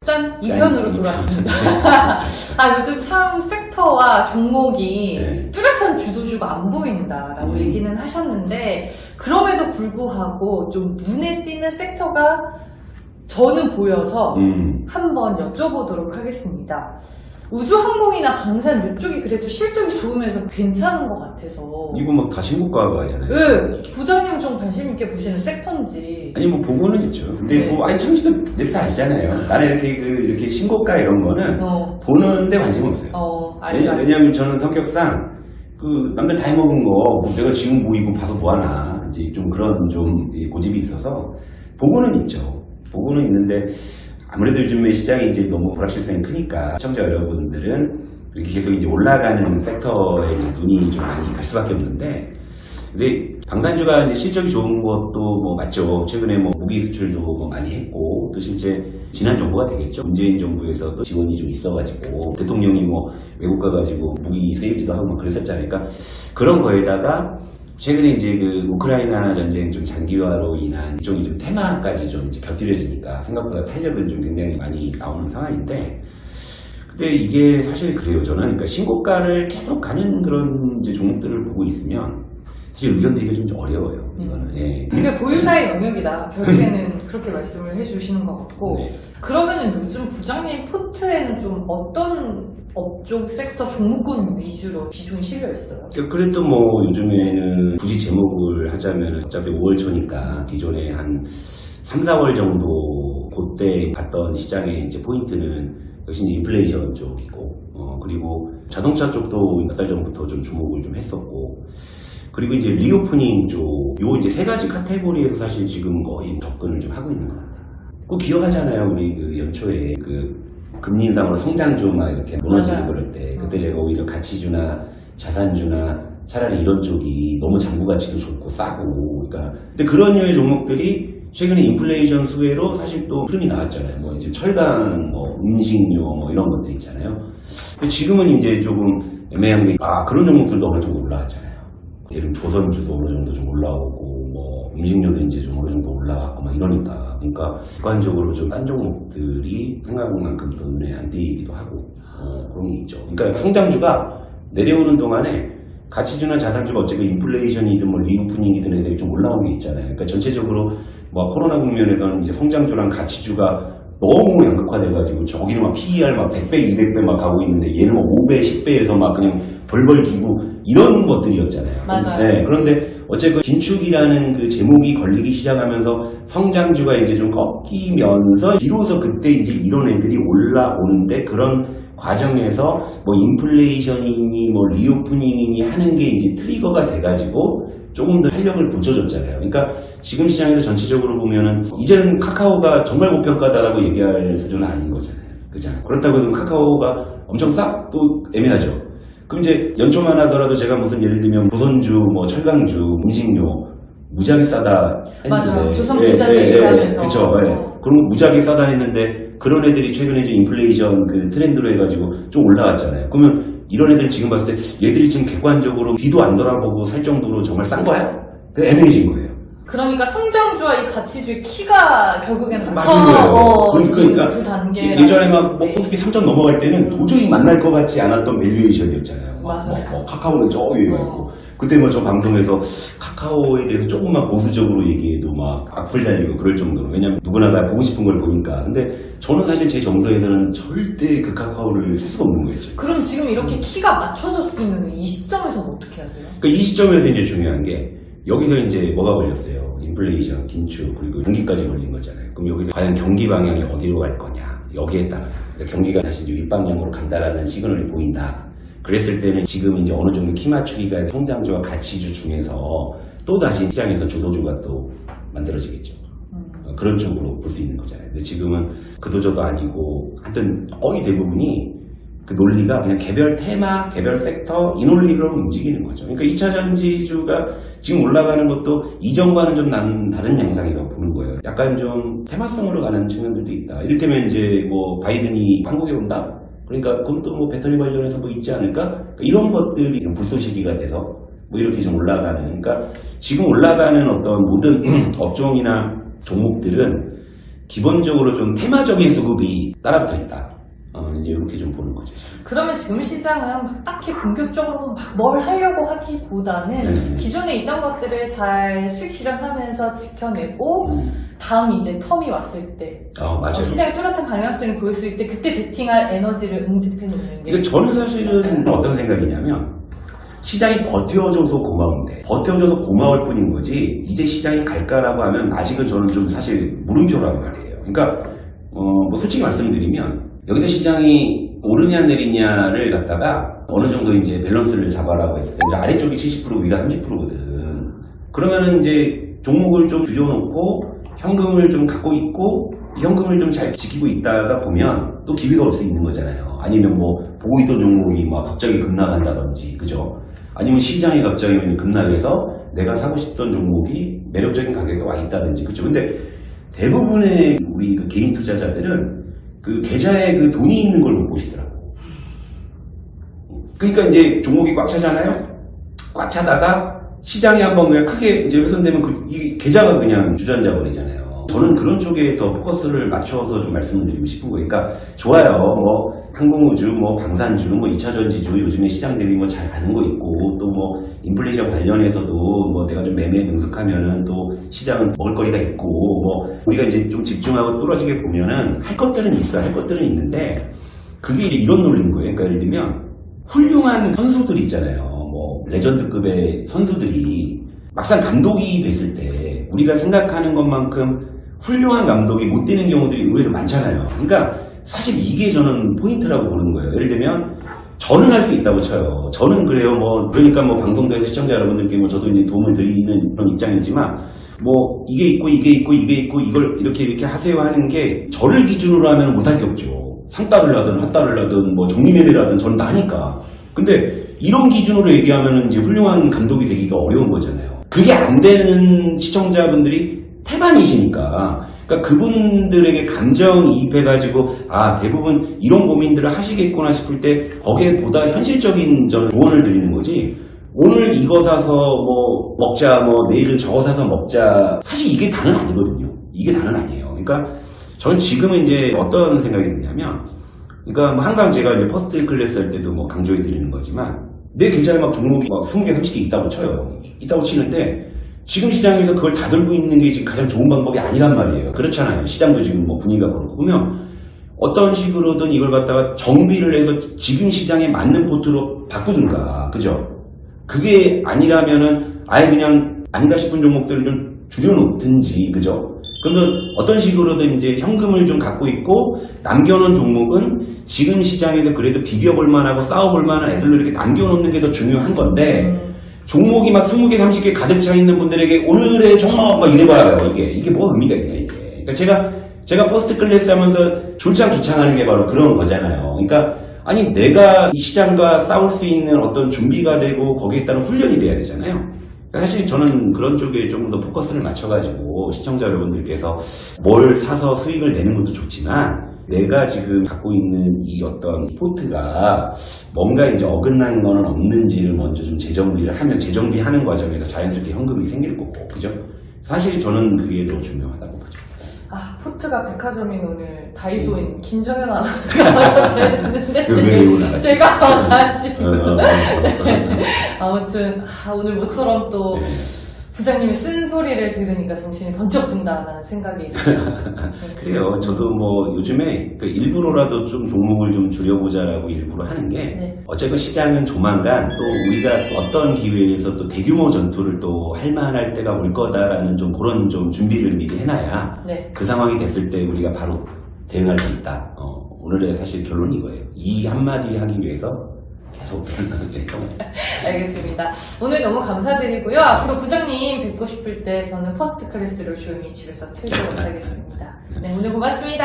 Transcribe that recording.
짠! 2편으로 돌아왔습니다. 요즘 참 섹터와 종목이 네. 뚜렷한 주도주가 안 보인다라고 얘기는 하셨는데, 그럼에도 불구하고 좀 눈에 띄는 섹터가 저는 보여서 한번 여쭤보도록 하겠습니다. 우주항공이나 방산 이쪽이 그래도 실적이 좋으면서 괜찮은 것 같아서. 이거 막 다 신고가가 하잖아요. 네, 부장님 좀 관심 있게 보시는 섹터인지. 아니 뭐 보고는 있죠. 근데 네. 뭐 아니 청취도 내 스타일 아시잖아요. 나는 이렇게 신고가 이런 거는 보는데 관심 없어요. 왜냐면 저는 성격상 그 남들 다 해먹은 거 내가 지금 뭐 이거 봐서 뭐하나 이제 좀 그런 좀 고집이 있어서 보고는 있죠. 보고는 있는데 아무래도 요즘에 시장이 이제 너무 불확실성이 크니까 시청자 여러분들은 이렇게 계속 이제 올라가는 섹터에 이제 눈이 좀 많이 갈 수밖에 없는데, 근데 방산주가 이제 실적이 좋은 것도 뭐 맞죠. 최근에 뭐 무기 수출도 뭐 많이 했고, 또 실제 지난 정부가 되겠죠. 문재인 정부에서 또 지원이 좀 있어가지고 대통령이 뭐 외국 가가지고 무기 세일즈도 하고 막 그랬었잖아요. 그러니까 그런 거에다가 최근에 이제 그 우크라이나 전쟁 좀 장기화로 인한 일종의 좀 테마까지 좀 이제 곁들여지니까 생각보다 탄력은 좀 굉장히 많이 나오는 상황인데, 근데 이게 사실 그래요. 저는 그러니까 신고가를 계속 가는 그런 이제 종목들을 보고 있으면 사실 의견 드리기가 좀 어려워요. 이거는. 예. 그게 보유자의 영역이다. 결국에는 그렇게 말씀을 해주시는 것 같고. 네. 그러면은 요즘 부장님 포트에는 좀 어떤 업종, 섹터, 종목군 위주로 비중이 실려 있어요? 그래도 뭐 요즘에는 굳이 제목을 하자면 어차피 5월 초니까 기존에 한 3, 4월 정도 그때 봤던 시장의 이제 포인트는 역시 이제 인플레이션 쪽이고, 그리고 자동차 쪽도 몇 달 전부터 좀 주목을 좀 했었고, 그리고 이제 리오프닝 쪽, 요 이제 세 가지 카테고리에서 사실 지금 거의 접근을 좀 하고 있는 것 같아요. 꼭 기억하잖아요. 우리 그 연초에 그 금리 인상으로 성장주 막 이렇게 무너지고 그럴 때, 그때 제가 오히려 가치주나 자산주나 차라리 이런 쪽이 너무 장부 가치도 좋고 싸고, 그러니까 근데 그런 류의 종목들이 최근에 인플레이션 수혜로 사실 또 흐름이 나왔잖아요. 뭐 이제 철강, 뭐 음식료 뭐 이런 것들 있잖아요. 근데 지금은 이제 조금 애매한 게 그런 종목들도 어느 정도 올라왔잖아요. 예를 들면 조선주도 어느 정도 좀 올라오고, 뭐 음식료도 이제 좀 어느 정도 올라왔고 막 이러니까, 그러니까 객관적으로 좀 싼 종목들이 생각만큼 또 눈에 안 띄기도 하고 그런 게 있죠. 그러니까 성장주가 내려오는 동안에 가치주나 자산주가 어차피 인플레이션이든 뭐 리오프닝이든 해서 좀 올라온 게 있잖아요. 그러니까 전체적으로 뭐 코로나 국면에서는 이제 성장주랑 가치주가 너무 양극화돼가지고 저기는 막 PER 막 100배, 200배 막 가고 있는데 얘는 뭐 5배, 10배에서 막 그냥 벌벌 기고 이런 것들이었잖아요. 맞아요. 네, 그런데 어쨌든 긴축이라는 그 제목이 걸리기 시작하면서 성장주가 이제 좀 꺾이면서 비로소 그때 이제 이런 애들이 올라오는데, 그런 과정에서 뭐 인플레이션이니 뭐 리오프닝이니 하는 게 이제 트리거가 돼가지고 조금 더 탄력을 붙여줬잖아요. 그러니까 지금 시장에서 전체적으로 보면은 이제는 카카오가 정말 고평가다라고 얘기할 수준은 아닌 거잖아요. 그잖아요. 그렇다고 해서 카카오가 엄청 싸? 또 애매하죠. 그럼 이제 연초만 하더라도 제가 무슨 예를 들면 조선주, 뭐 철강주, 음식료 무지하게 싸다 했는데, 맞아요. 조선 기자 얘기하면서. 그쵸. 그런 거 무지하게 싸다 했는데 그런 애들이 최근에 이제 인플레이션 그 트렌드로 해가지고 좀 올라왔잖아요. 그러면 이런 애들 지금 봤을 때 얘들이 지금 객관적으로 뒤도 안 돌아보고 살 정도로 정말 싼 거야? 애매해진 거예요. 그러니까 성장주와 이 가치주의 키가 결국에는 맞은 거예요. 그러니까 그 단계. 예전에 막 뭐 코스피 3점 넘어갈 때는 도저히 만날 것 같지 않았던 밸류에이션이었잖아요. 맞아요. 뭐 카카오는 저 위에 있고, 그때 뭐 저 방송에서 카카오에 대해서 조금만 보수적으로 얘기해도 막 악플 달리고 그럴 정도로, 왜냐면 누구나 다 보고 싶은 걸 보니까. 근데 저는 사실 제 정서에서는 절대 그 카카오를 살 수가 없는 거였죠. 그럼 지금 이렇게 키가 맞춰졌으면 이 시점에서는 어떻게 해야 돼요? 그러니까 이 시점에서 이제 중요한 게, 여기서 이제 뭐가 걸렸어요? 인플레이션, 긴축, 그리고 경기까지 걸린 거잖아요. 그럼 여기서 과연 경기 방향이 어디로 갈 거냐? 여기에 따라서. 그러니까 경기가 다시 이제 윗방향으로 간다라는 시그널이 보인다. 그랬을 때는 지금 이제 어느 정도 키 맞추기가 성장주와 가치주 중에서 또 다시 시장에서 주도주가 또 만들어지겠죠. 그런 쪽으로 볼 수 있는 거잖아요. 근데 지금은 그도저도 아니고, 하여튼 거의 대부분이 그 논리가 그냥 개별 테마, 개별 섹터 이 논리로 움직이는 거죠. 그러니까 2차 전지주가 지금 올라가는 것도 이전과는 좀 다른 양상이라고 보는 거예요. 약간 좀 테마성으로 가는 측면들도 있다. 이를테면 이제 뭐 바이든이 한국에 온다? 그러니까 그럼 또 뭐 배터리 관련해서 뭐 있지 않을까? 그러니까 이런 것들이 불쏘시기가 돼서 뭐 이렇게 좀 올라가는. 그러니까 지금 올라가는 어떤 모든 업종이나 종목들은 기본적으로 좀 테마적인 수급이 따라붙어 있다. 이제 이렇게 좀 보는 거죠. 그러면 지금 시장은 막 딱히 본격적으로 막 뭘 하려고 하기보다는 기존에 있던 것들을 잘 수익 실현하면서 지켜내고 다음 이제 텀이 왔을 때 맞아요. 시장의 뚜렷한 방향성이 보였을 때 그때 베팅할 에너지를 응집해 놓는 게 그러니까 저는 사실은 어떤 생각이냐면 시장이 버텨줘서 고마운데 버텨줘서 고마울 뿐인 거지 이제 시장이 갈까라고 하면 아직은 저는 좀 사실 물음표란 말이에요. 그러니까 뭐 솔직히 말씀드리면 여기서 시장이 오르냐 내리냐를 갖다가 어느 정도 이제 밸런스를 잡아라고 했을 때 이제 아래쪽이 70% 위가 30%거든. 그러면은 이제 종목을 좀 줄여놓고 현금을 좀 갖고 있고 현금을 좀 잘 지키고 있다가 보면 또 기회가 올 수 있는 거잖아요. 아니면 뭐 보고 있던 종목이 막 갑자기 급락한다든지 그죠? 아니면 시장이 갑자기 급락해서 내가 사고 싶던 종목이 매력적인 가격에 와 있다든지 그죠? 근데 대부분의 우리 그 개인 투자자들은 그 계좌에 그 돈이 있는 걸 못 보시더라고. 그러니까 이제 종목이 꽉 차잖아요. 꽉 차다가 시장이 한번 그냥 크게 이제 훼손되면 이 계좌가 그냥 주저앉아 버리잖아요. 저는 그런 쪽에 더 포커스를 맞춰서 좀 말씀을 드리고 싶은 거예요. 그러니까 좋아요. 뭐 항공우주, 뭐 방산주, 뭐 2차전지주 요즘에 시장 대비 뭐 잘 가는 거 있고 또 뭐 인플레이션 관련해서도 뭐 내가 좀 매매에 능숙하면은 또 시장은 먹을 거리가 있고 뭐 우리가 이제 좀 집중하고 뚫어지게 보면은 할 것들은 있어. 할 것들은 있는데 그게 이제 이런 논리인 거예요. 그러니까 예를 들면 훌륭한 선수들 있잖아요. 뭐 레전드급의 선수들이 막상 감독이 됐을 때 우리가 생각하는 것만큼 훌륭한 감독이 못 되는 경우들이 의외로 많잖아요. 그러니까 사실 이게 저는 포인트라고 보는 거예요. 예를 들면 저는 할 수 있다고 쳐요. 저는 그래요. 뭐 그러니까 뭐 방송도에서 시청자 여러분들께 뭐 저도 이제 도움을 드리는 그런 입장이지만 뭐 이게 있고 이게 있고 이게 있고 이걸 이렇게 하세요 하는 게 저를 기준으로 하면 못할 게 없죠. 상따를 하든 핫따를 하든 뭐 정리매매를 하든 저는 다 하니까. 근데 이런 기준으로 얘기하면 이제 훌륭한 감독이 되기가 어려운 거잖아요. 그게 안 되는 시청자분들이 태반이시니까. 그러니까 그분들에게 감정이입해가지고 대부분 이런 고민들을 하시겠구나 싶을 때 거기에 보다 현실적인 저는 조언을 드리는 거지. 오늘 이거 사서 뭐 먹자, 뭐 내일은 저거 사서 먹자. 사실 이게 다는 아니거든요. 이게 다는 아니에요. 그러니까 저는 지금은 이제 어떤 생각이 드냐면, 그러니까 뭐 항상 제가 이제 퍼스트 클래스 할 때도 뭐 강조해 드리는 거지만, 내 계좌에 막 종목이 막 20개, 30개 있다고 쳐요. 있다고 치는데, 지금 시장에서 그걸 다 들고 있는 게 지금 가장 좋은 방법이 아니란 말이에요. 그렇잖아요. 시장도 지금 뭐 분위기가 그렇고. 그러면 어떤 식으로든 이걸 갖다가 정비를 해서 지금 시장에 맞는 포트로 바꾸든가. 그죠? 그게 아니라면은 아예 그냥 아닌가 싶은 종목들을 좀 줄여놓든지. 그죠? 그러면 어떤 식으로든 이제 현금을 좀 갖고 있고 남겨놓은 종목은 지금 시장에서 그래도 비벼볼 만하고 싸워볼 만한 애들로 이렇게 남겨놓는 게 더 중요한 건데 종목이 막 20개, 30개 가득 차 있는 분들에게 오늘의 종목 막 이래봐요. 이게 뭐 의미가 있냐 이게. 그러니까 제가 포스트 클래스 하면서 줄창하는 게 바로 그런 거잖아요. 그러니까 아니 내가 이 시장과 싸울 수 있는 어떤 준비가 되고 거기에 따른 훈련이 돼야 되잖아요. 사실 저는 그런 쪽에 조금 더 포커스를 맞춰가지고 시청자 여러분들께서 뭘 사서 수익을 내는 것도 좋지만 내가 지금 갖고 있는 이 어떤 포트가 뭔가 이제 어긋난 거는 없는지를 먼저 좀 재정비를 하면 재정비하는 과정에서 자연스럽게 현금이 생길 거고 그죠? 사실 저는 그게 더 중요하다고 보죠. 포트가 백화점인 오늘 다이소인 김정현 아나운서가 왔었어야 했는데 제가 와가지고 아무튼 오늘 모처럼 또 부장님이 쓴 소리를 들으니까 정신이 번쩍 든다는 생각이 그래요. 저도 뭐 요즘에 일부러라도 좀 종목을 좀 줄여보자라고 일부러 하는 게 어쨌든 시장은 조만간 또 우리가 어떤 기회에서 또 대규모 전투를 또 할만할 때가 올 거다라는 좀 그런 좀 준비를 미리 해놔야 그 상황이 됐을 때 우리가 바로 대응할 수 있다. 오늘의 사실 결론이 이거예요. 이 한마디 하기 위해서 계속 알겠습니다. 오늘 너무 감사드리고요. 앞으로 부장님 뵙고 싶을 때 저는 퍼스트 클래스로 조용히 집에서 틀도록 하겠습니다. 네, 오늘 고맙습니다.